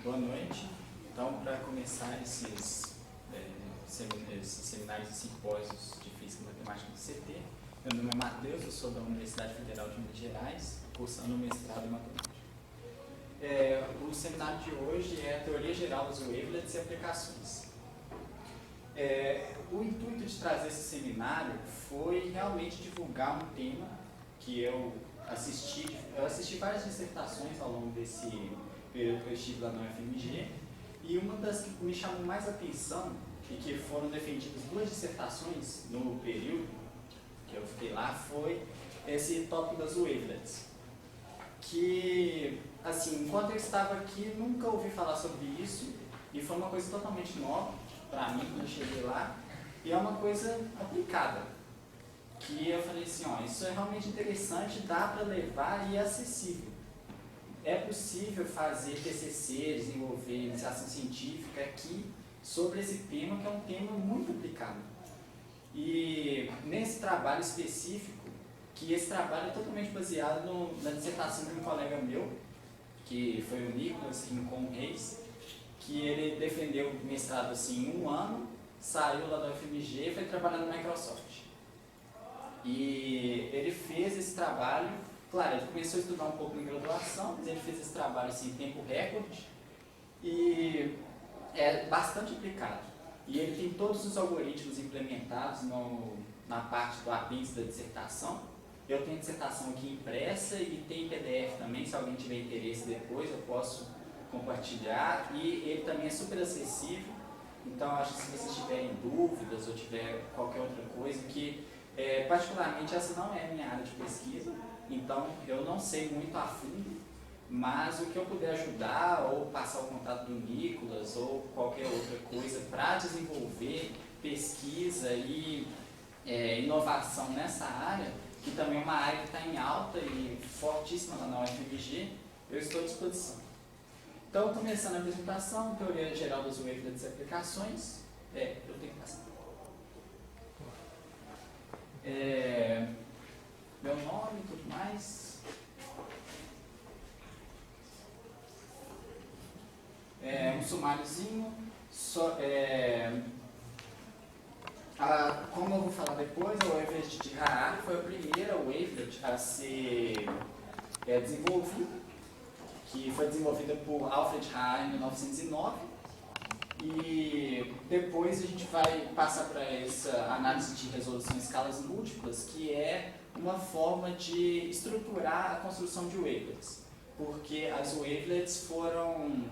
Boa noite. Então, para começar esses seminários e simpósios de Física e Matemática do CT, meu nome é Matheus, eu sou da Universidade Federal de Minas Gerais, cursando mestrado em Matemática. O seminário de hoje é a Teoria Geral dos Wavelets e Aplicações. O intuito de trazer esse seminário foi realmente divulgar um tema que eu assisti várias dissertações ao longo desse período que eu estive lá no UFMG, e uma das que me chamou mais atenção e que foram defendidas duas dissertações no período que eu fiquei lá foi esse tópico das wavelets, que, assim, enquanto eu estava aqui, nunca ouvi falar sobre isso, e foi uma coisa totalmente nova para mim quando eu cheguei lá, e é uma coisa aplicada, que eu falei assim, isso é realmente interessante, dá para levar e é acessível. É possível fazer TCC, desenvolver iniciação científica aqui sobre esse tema, que é um tema muito aplicado. E nesse trabalho específico, que esse trabalho é totalmente baseado na dissertação de um colega meu, que foi o Nicolas Rincon Reis, que ele defendeu o mestrado assim, em um ano, saiu lá da UFMG e foi trabalhar na Microsoft. E ele fez esse trabalho, claro, ele começou a estudar um pouco em graduação, mas ele fez esse trabalho assim, em tempo recorde, e é bastante aplicado. E ele tem todos os algoritmos implementados na parte do apêndice da dissertação. Eu tenho a dissertação aqui impressa e tem PDF também, se alguém tiver interesse depois eu posso compartilhar. E ele também é super acessível, então acho que se vocês tiverem dúvidas ou tiver qualquer outra coisa que... particularmente essa não é a minha área de pesquisa, então eu não sei muito a fundo, mas o que eu puder ajudar ou passar o contato do Nicolas ou qualquer outra coisa para desenvolver pesquisa e inovação nessa área, que também é uma área que está em alta e fortíssima lá na UFMG, eu estou à disposição. Então, começando a apresentação, Teoria Geral dos Wavelets e Aplicações, eu tenho que passar. Meu nome e tudo mais. Um sumáriozinho. Como eu vou falar depois, a wavelet de Harari foi a primeira wavelet a ser desenvolvida, que foi desenvolvida por Alfred Harari em 1909. E depois a gente vai passar para essa análise de resolução em escalas múltiplas, que é uma forma de estruturar a construção de wavelets, porque as wavelets foram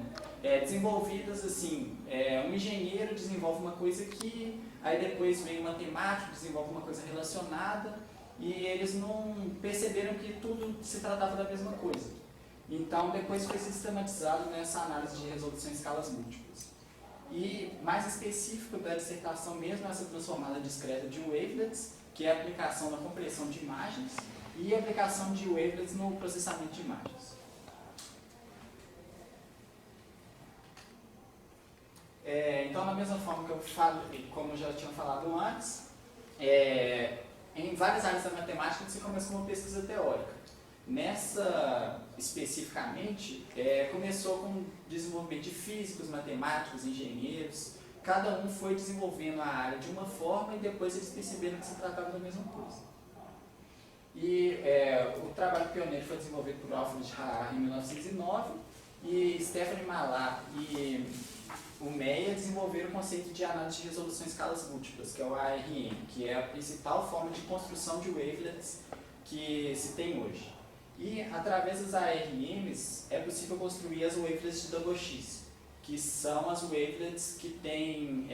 desenvolvidas assim, um engenheiro desenvolve uma coisa aqui, aí depois vem um matemático, desenvolve uma coisa relacionada, e eles não perceberam que tudo se tratava da mesma coisa. Então depois foi sistematizado nessa análise de resolução em escalas múltiplas. E mais específico da dissertação mesmo, essa transformada discreta de wavelets, que é a aplicação na compressão de imagens e a aplicação de wavelets no processamento de imagens. Então, da mesma forma que eu falo, como eu já tinha falado antes, em várias áreas da matemática você começa com uma pesquisa teórica. Nessa, especificamente, começou com o desenvolvimento de físicos, matemáticos, engenheiros. Cada um foi desenvolvendo a área de uma forma e depois eles perceberam que se tratava da mesma coisa. E o trabalho pioneiro foi desenvolvido por Alfred Harari em 1909 e Stephanie Mallat e o Meyer desenvolveram o conceito de análise de resolução em escalas múltiplas, que é o ARM, que é a principal forma de construção de wavelets que se tem hoje. E através das ARMs é possível construir as wavelets de double X, que são as wavelets que têm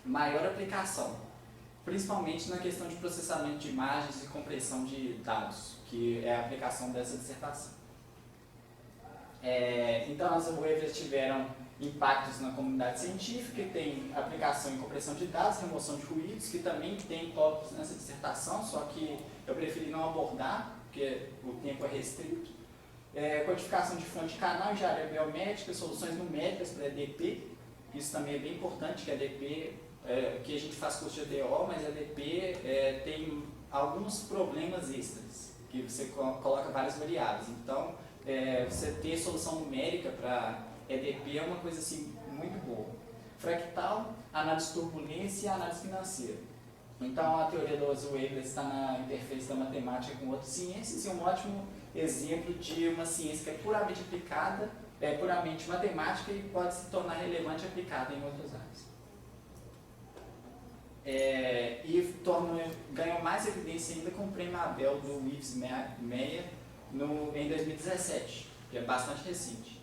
maior aplicação, principalmente na questão de processamento de imagens e compressão de dados, que é a aplicação dessa dissertação. Então as wavelets tiveram impactos na comunidade científica, tem aplicação em compressão de dados, remoção de ruídos, que também tem tópicos nessa dissertação, só que eu preferi não abordar, porque o tempo é restrito. Codificação de fonte de canal, engenharia biomédica, soluções numéricas para EDP, isso também é bem importante, que a EDP, que a gente faz curso de EDO, mas a EDP tem alguns problemas extras, que você coloca várias variáveis, então você ter solução numérica para EDP é uma coisa assim, muito boa. Fractal, análise de turbulência e análise financeira. Então, a teoria dos wavelets está na interface da matemática com outras ciências e é um ótimo exemplo de uma ciência que é puramente aplicada, puramente matemática e pode se tornar relevante e aplicada em outras áreas. Ganhou mais evidência ainda com o prêmio Abel do Yves Meyer em 2017, que é bastante recente.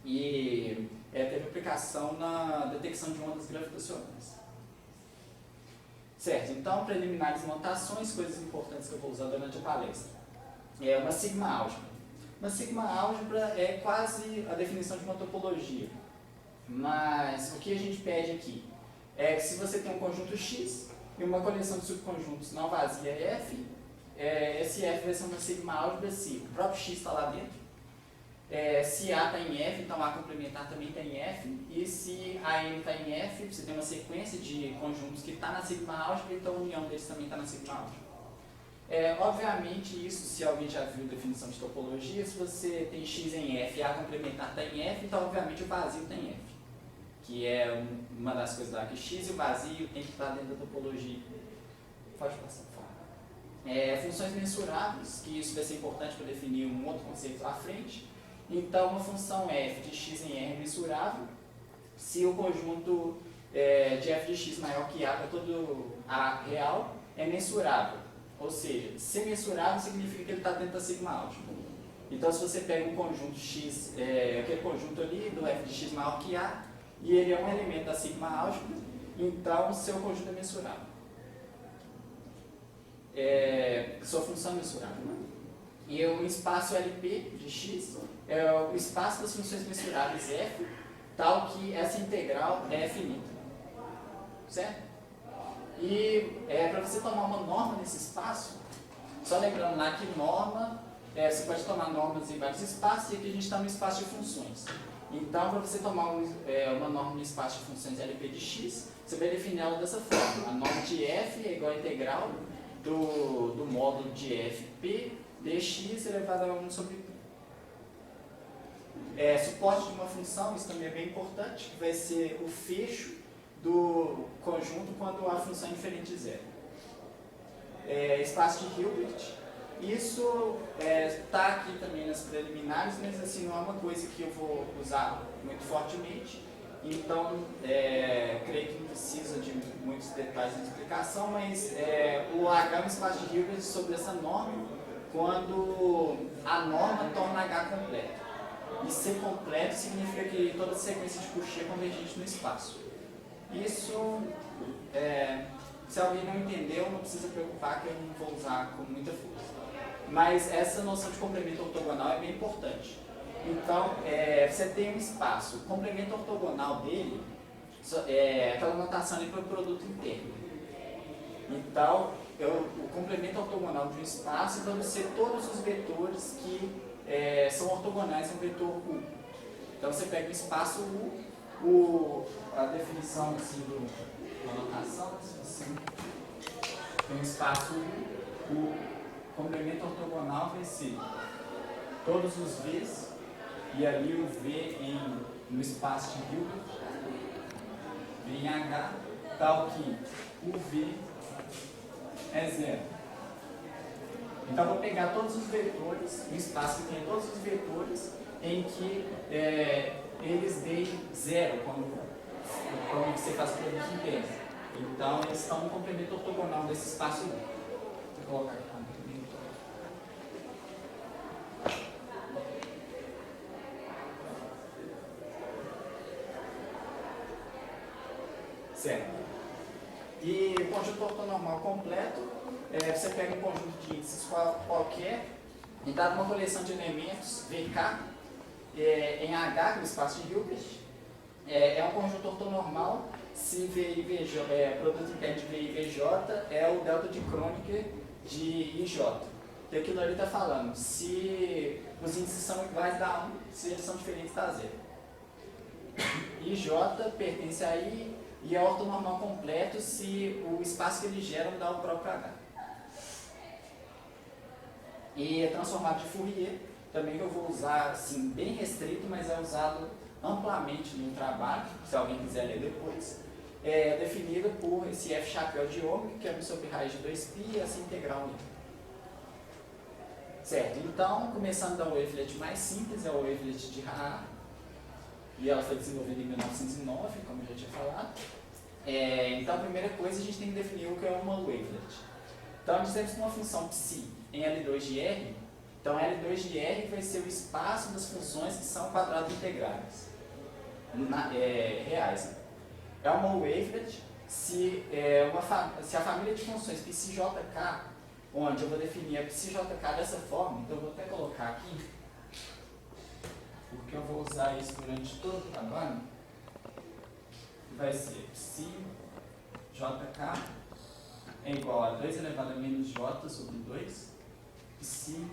E teve aplicação na detecção de ondas gravitacionais. Certo, então preliminares e notações, coisas importantes que eu vou usar durante a palestra. Uma sigma álgebra. Uma sigma álgebra é quase a definição de uma topologia. Mas o que a gente pede aqui é que se você tem um conjunto X e uma coleção de subconjuntos não vazia F, esse F vai ser uma sigma álgebra se o próprio X está lá dentro. Se A está em F, então A complementar também está em F, e se AM está em F, você tem uma sequência de conjuntos que está na sigma álgebra, então a união deles também está na sigma álgebra. Obviamente isso, se alguém já viu definição de topologia, se você tem X em F e A complementar está em F, então obviamente o vazio está em F, que é uma das coisas lá, que X e o vazio tem que estar dentro da topologia. Pode passar fora. Funções mensuráveis, que isso vai ser importante para definir um outro conceito lá à frente. Então, uma função f de x em r é mensurável se o conjunto de f de x maior que a para todo A real é mensurável. Ou seja, ser mensurável significa que ele está dentro da sigma álgebra. Então, se você pega um conjunto x, aquele conjunto ali do f de x maior que a, e ele é um elemento da sigma álgebra, então seu conjunto é mensurável. Sua função é mensurável. E o espaço LP de x é o espaço das funções mensuráveis f, tal que essa integral é finita. Certo? E para você tomar uma norma nesse espaço, só lembrando lá que norma, você pode tomar normas em vários espaços, e aqui a gente está no espaço de funções. Então, para você tomar uma norma no espaço de funções LP de x, você vai definir ela dessa forma. A norma de f é igual à integral do módulo de fp dx elevado a 1 sobre p. Suporte de uma função, isso também é bem importante, que vai ser o fecho do conjunto quando a função é diferente de zero. Espaço de Hilbert, isso está aqui também nas preliminares, mas assim, não é uma coisa que eu vou usar muito fortemente, então creio que não precisa de muitos detalhes de explicação, mas o H é um espaço de Hilbert sobre essa norma quando a norma torna H completo. E ser completo significa que toda sequência de Cauchy é convergente no espaço. Isso, se alguém não entendeu, não precisa preocupar que eu não vou usar com muita força. Mas essa noção de complemento ortogonal é bem importante. Então, você tem um espaço, o complemento ortogonal dele é aquela notação ali para o produto interno. Então, o complemento ortogonal de um espaço vai ser todos os vetores que são ortogonais a um vetor U. Então, você pega o espaço U, a definição assim, da notação, assim, tem um espaço U, o complemento ortogonal vai ser todos os V's, e ali o V no espaço de Hilbert, V em H, tal que o V é zero. Então, eu vou pegar todos os vetores, um espaço que tem todos os vetores, em que eles deem zero quando você faz o produto inteiro. Então, eles estão no complemento ortogonal desse espaço. Vou colocar aqui. Certo. E o conjunto ortonormal completo, você pega um conjunto de índices qualquer e dá uma coleção de elementos VK em H, que é o espaço de Hilbert. É um conjunto ortonormal se V e VJ, produto interno de V e VJ é o delta de Kronecker de IJ. Que aquilo ali está falando, se os índices são iguais dá 1, se eles são diferentes dá 0. IJ pertence a I e é ortonormal completo se o espaço que eles geram dá o próprio H. E é transformado de Fourier, também que eu vou usar assim, bem restrito, mas é usado amplamente no trabalho, se alguém quiser ler depois, é definida por esse F chapéu de ômega, que é 1 sobre raiz de 2π, e essa integral aí. Certo, então, começando da wavelet mais simples, é a wavelet de Haar, e ela foi desenvolvida em 1909, como eu já tinha falado. Então, a primeira coisa, a gente tem que definir o que é uma wavelet. Então, nós temos uma função psi em L2 de R, então L2 de R vai ser o espaço das funções que são quadrados integrais, reais. É uma wavelet se a família de funções psi-jk, onde eu vou definir a psi-jk dessa forma, então eu vou até colocar aqui, porque eu vou usar isso durante todo o trabalho, vai ser psi-jk é igual a 2 elevado a menos j sobre 2, psi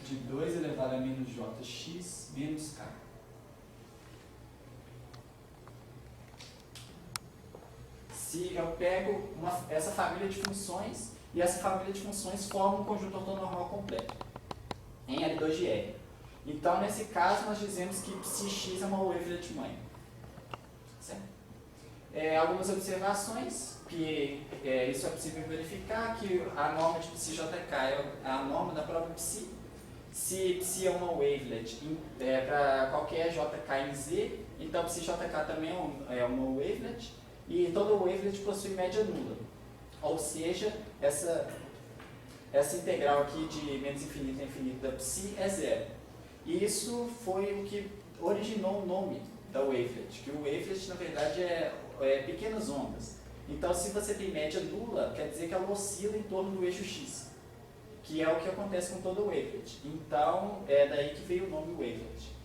de 2 elevado a menos jx menos k. Se eu pego essa família de funções, e essa família de funções forma um conjunto ortonormal completo, em L2 de R. Então, nesse caso, nós dizemos que psi-x é uma wavelet mãe. Certo? Algumas observações, que isso é possível verificar, que a norma de psi-jk é a norma da própria psi. Se psi é uma wavelet para qualquer jk em z, então psi-jk também é uma wavelet, e toda wavelet possui média nula. Ou seja, essa integral aqui de menos infinito a infinito da psi é zero. E isso foi o que originou o nome da wavelet, que o wavelet na verdade é pequenas ondas. Então, se você tem média nula, quer dizer que ela oscila em torno do eixo x, que é o que acontece com toda wavelet. Então, é daí que veio o nome wavelet.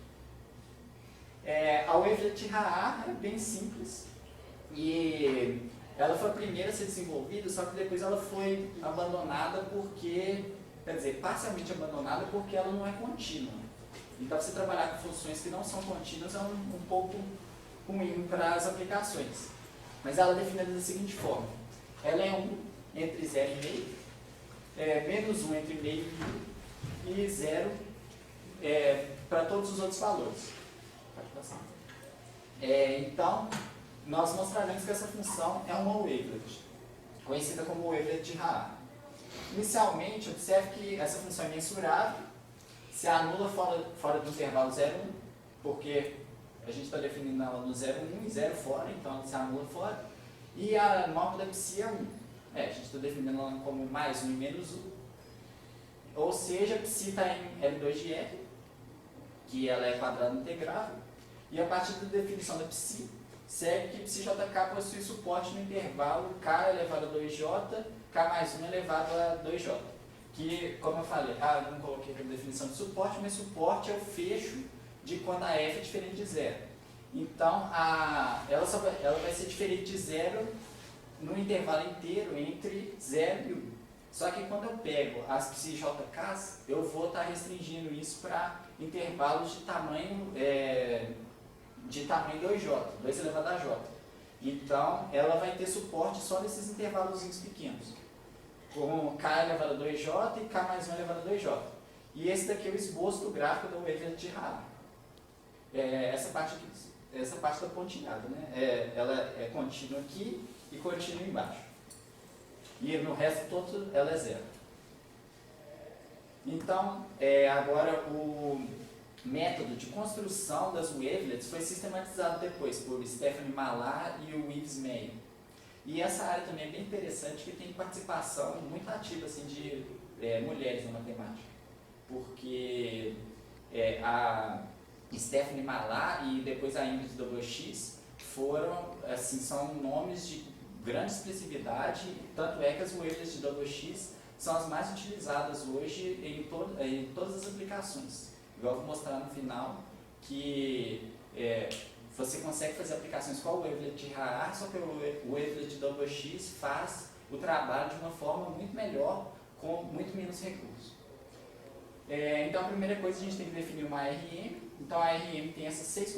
A wavelet Haar é bem simples e ela foi a primeira a ser desenvolvida, só que depois ela foi abandonada porque, quer dizer, parcialmente abandonada porque ela não é contínua. Então, você trabalhar com funções que não são contínuas é um pouco ruim para as aplicações. Mas ela é definida da seguinte forma: ela é 1 entre 0 e meio, menos 1 entre meio e 0 para todos os outros valores. Pode passar. Então, nós mostraremos que essa função é uma wavelet, conhecida como wavelet de Haar. Inicialmente, observe que essa função é mensurável, se anula fora do intervalo 0, 1, porque a gente está definindo ela no 0, 1 e 0 fora, então ela se anula fora. E a norma da psi é 1. A gente está definindo ela como mais 1 e menos 1. Ou seja, a psi está em L2 de R, que ela é quadrado integrável. E a partir da definição da psi, segue que psi-jk possui suporte no intervalo k elevado a 2j, k mais 1 elevado a 2j. Que, como eu falei, eu não coloquei aqui a definição de suporte, mas suporte é o fecho de quando a f é diferente de zero. Então, ela vai ser diferente de zero no intervalo inteiro entre 0 e 1. Só que quando eu pego as psi-jk's, eu vou estar restringindo isso para intervalos de tamanho 2j, 2 elevado a j. Então, ela vai ter suporte só nesses intervalos pequenos, com k elevado a 2j e k mais 1 elevado a 2j. E esse daqui é o esboço do gráfico da wavelet de Haar. Essa parte da pontilhada, né? Ela é contínua aqui e contínua embaixo. E no resto todo ela é zero. Então, agora o método de construção das wavelets foi sistematizado depois por Stephanie Mallar e o Yves Meyer. E essa área também é bem interessante, que tem participação muito ativa assim, de mulheres na matemática. Porque a Stephanie Mallar e depois a Ingrid Double-X são nomes de grande expressividade, tanto é que as wavelets de Double-X são as mais utilizadas hoje em todas as aplicações. Igual eu vou mostrar no final, que você consegue fazer aplicações com a wavelet de Haar, só que o wavelet de Double-X faz o trabalho de uma forma muito melhor, com muito menos recursos. Então, a primeira coisa, a gente tem que definir uma ARM. Então, a ARM tem essas 6